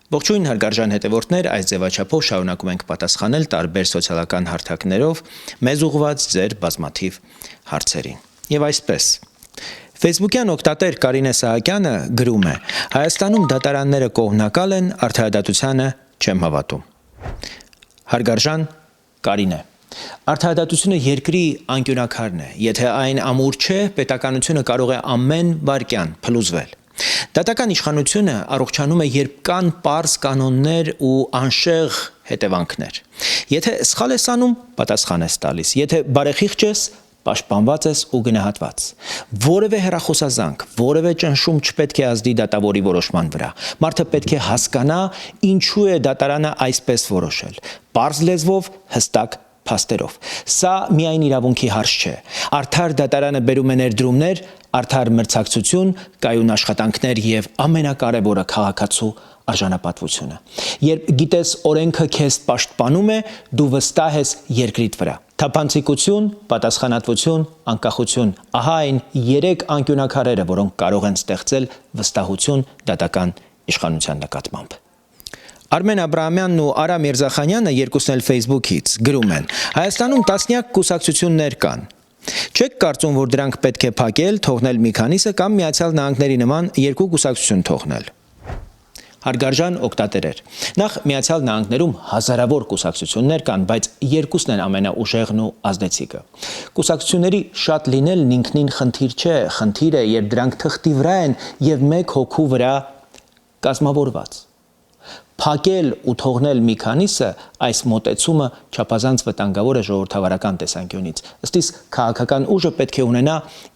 Ողջույն հարգարժան հետևորդներ, այս ձևաչափով շարունակում ենք պատասխանել տարբեր սոցիալական հարթակներով մեզ ուղղված ձեր բազմաթիվ հարցերին։ Եվ այսպես, Facebook-յան օգտատեր Կարինե Սահակյանը գրում է. Հայաստանում դատարանները կողմնակալ են, արդարադատությանը չեմ հավատում։ Հարգարժան Կարինե, արդարադատությունը երկրի անկյունակարն է, եթե այն ամուր չէ, պետականությունը կարող է ամեն վայրկյան փլուզվել։ Դատական իշխանությունը առողջանում է, երբ կան պարզ կանոններ ու անշեղ հետևանքներ։ Եթե սխալ ես անում, պատասխան ես տալիս, եթե բարեխիղճ ես, պաշտպանված ես ու գնահատված։ Որևէ հեռախոսազանգ, որևէ ճնշում չպետք է ազդի դատավորի որոշման վրա։ Մարդը պետք է հասկանա, ինչու է դատարանը այսպես որոշել։ Պարզ լեզվով, հստակ փաստերով։ Սա միայն իրավունքի հարց չէ։ Արդար դատարանը բերում է ներդրումներ, արդար մրցակցություն, կայուն աշխատանքներ եւ ամենակարևորը քաղաքացու արժանապատվությունը։ Երբ գիտես օրենքը քեզ պաշտպանում է, դու վստահ ես երկրիդ վրա։ Թափանցիկություն, պատասխանատվություն, անկախություն, ահա այն 3 անկյունակարերը, որոնք կարող են ստեղծել վստահություն դատական իշխանության նկատմամբ։ Արմեն Աբրահամյանն ու Արա Միրզախանյանը երկուսն էլ Facebook-ից գրում են. Հայաստանում տասնյակ կուսակցություններ կան։ Չեք կարծում, որ դրանք պետք է փակել, թողնել մի քանիսը կամ Միացյալ Նահանգների նման 2 կուսակցություն թողնել։ Հարգարժան օգտատերեր, նախ Միացյալ Նահանգներում հազարավոր կուսակցություններ կան, բայց 2-ն են ամենաուժեղն ու ազդեցիկը։ Կուսակցությունների շատ լինելն ինքնին խնդիր չէ, խնդիր է, երբ դրանք թղթի վրա են եւ 1 հոգու վրա կազմավորված։ Փակել ու թողնել մի քանիսը այս մոտեցումը չափազանց վտանգավոր է ժողովրդավարական տեսանկյունից։ Ըստ իս քաղաքական ուժը պետք է ունենա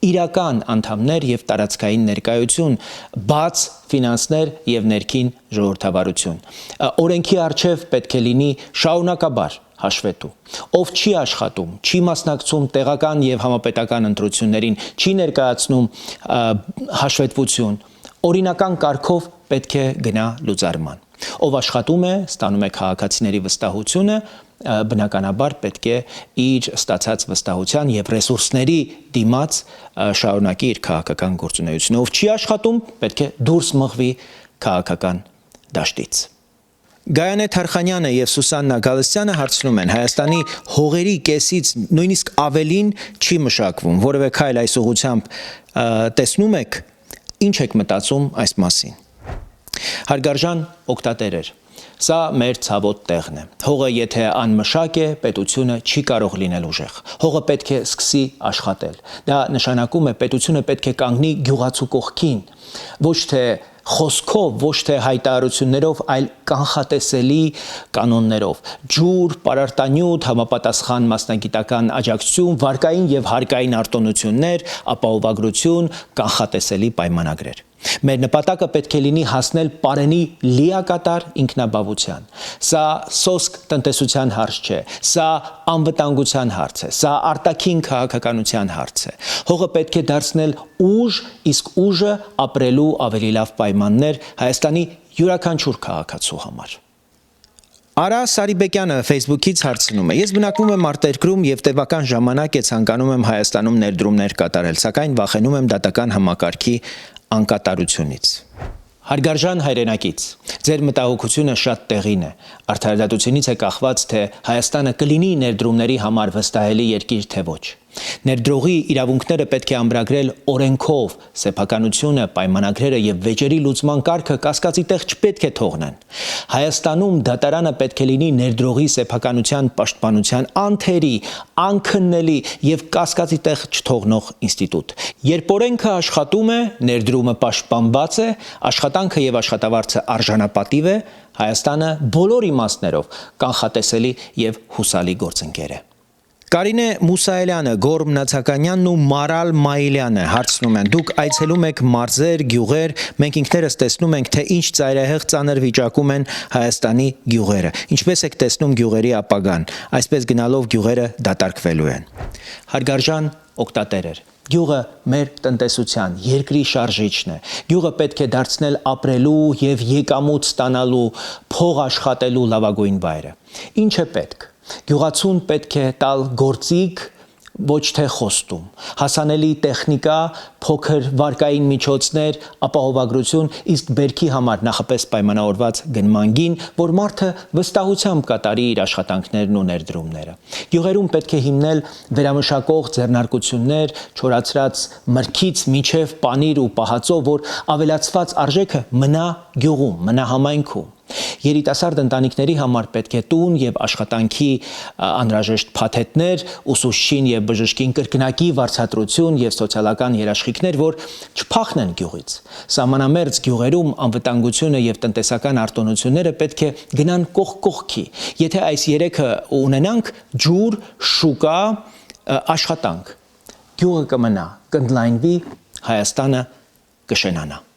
իրական անդամներ եւ տարածքային ներկայություն, բաց ֆինանսներ եւ ներքին ժողովրդավարություն։ Օրենքի առջև պետք է լինի շարունակաբար հաշվետու։ Ով չի աշխատում, չի մասնակցում տեղական եւ համապետական ընտրություններին, չի ներկայացնում հաշվետվություն, օրինական կարգով պետք է գնա լուծարման։ Ով աշխատում է, ստանում է քաղաքացիների վստահությունը, բնականաբար պետք է իր ստացած վստահության եւ ռեսուրսների դիմաց շարունակի իր քաղաքական գործունեությունը։ Ով չի աշխատում, պետք է դուրս մղվի քաղաքական դաշտից։ Գայանե Թարխանյանը եւ Սուսաննա Գալստյանը հարցնում են. Հայաստանի հողերի կեսից նույնիսկ ավելին չի մշակվում, որևէ քայլ այս ուղղությամբ տեսնում եք, ինչ եք մտածում այս մասին։ Հարգարժան օգտատերեր, սա մեր ցավոտ տեղն է։ Հողը եթե անմշակ է, պետությունը չի կարող լինել ուժեղ։ Հողը պետք է սկսի աշխատել։ Դա նշանակում է պետությունը պետք է կանգնի գյուղացու կողքին, ոչ թե խոսքով, ոչ թե հայտարարություններով, այլ կանխատեսելի կանոններով։ Ջուր, պարարտանյութ, համապատասխան մասնագիտական աջակցություն, վարկային եւ հարկային արտոնություններ, ապահովագրություն, կանխատեսելի պայմանագրեր։ Մեր նպատակը պետք է լինի հասնել պարենի լիակատար ինքնաբավության։ Սա սոսկ տնտեսության հարց չէ, սա անվտանգության հարց է, սա արտաքին քաղաքականության հարց է։ Հողը պետք է դարձնել ուժ, իսկ ուժը ապրելու ավելի լավ պայմաններ Հայաստանի յուրաքանչյուր քաղաքացու համար։ Արա Սարիբեկյանը Facebook-ից հարցնում է. Ես բնակվում եմ արտերկրում եւ տևական ժամանակ է ցանկանում եմ Հայաստանում ներդրումներ կատարել, սակայն վախենում եմ դատական համակարգի անկատարությունից։ Հարգարժան հայրենակից, ձեր մտահոգությունը շատ տեղին է։ Արդարադատությունից է կախված, թե Հայաստանը կլինի ներդրումների համար վստահելի երկիր, թե ոչ։ Ներդրողի իրավունքները պետք է ամրագրել օրենքով, սեփականությունը, պայմանագրերը եւ վեճերի լուծման կարգը կասկածի տեղ չպետք է թողնեն։ Հայաստանում դատարանը պետք է լինի ներդրողի սեփականության պաշտպանության անթերի, անքննելի եւ կասկածի տեղ չթողնող ինստիտուտ։ Երբ օրենքը աշխատում է, ներդրումը պաշտպանված է, աշխատանքը եւ աշխատավարձը արժանապատիվ է, Հայաստանը բոլոր իմաստներով կանխատեսելի եւ հուսալի գործընկեր է։ Կարինե Մուսայելյանը, Գոռ Մնացականյանն ու Մարալ Մայիլյանը հարցնում են. Դուք այցելում եք մարզեր, գյուղեր, մենք ինքներս տեսնում ենք, թե ինչ ծայրահեղ ծանր վիճակում են Հայաստանի գյուղերը։ Ինչպես եք տեսնում գյուղերի ապագան, այսպես գնալով գյուղերը դատարկվելու են։ Հարգարժան օգտատերեր, գյուղը մեր տնտեսության, երկրի շարժիչն է։ Գյուղը պետք է դարձնել ապրելու եւ եկամուտ ստանալու, փող աշխատելու լավագույն վայրը։ Ինչ է պետք։ Գյուղացուն պետք է տալ գործիք, ոչ թե խոստում, հասանելի տեխնիկա, փոքր վարկային միջոցներ, ապահովագրություն, իսկ բերքի համար նախապես պայմանավորված գնմանգին, որ մարդը վստահությամբ կատարի իր աշխատանքներն ու ներդրումները։ Գյուղերում պետք է հիմնել վերամշակող ձեռնարկություններ, չորացրած մրգից մինչև պանիր ու պահածո, որ ավելացված արժեքը մնա գյուղում, մնա համայնքում։ Երիտասարդ ընտանիքների համար պետք է տուն եւ աշխատանքի անհրաժեշտ փաթեթներ, ուսուցչին եւ բժշկին կրկնակի վարձատրություն եւ սոցիալական երաշխիքներ, որ չփախնեն գյուղից։ Սահմանամերձ գյուղերում անվտանգությունը եւ տնտեսական արտոնությունները պետք է գնան կողք կողքի։ Եթե այս երեքը ունենանք՝ ջուր, շուկա, աշխատանք, գյուղը կմնա, կընդլայնվի, Հայաստանը կշենանա։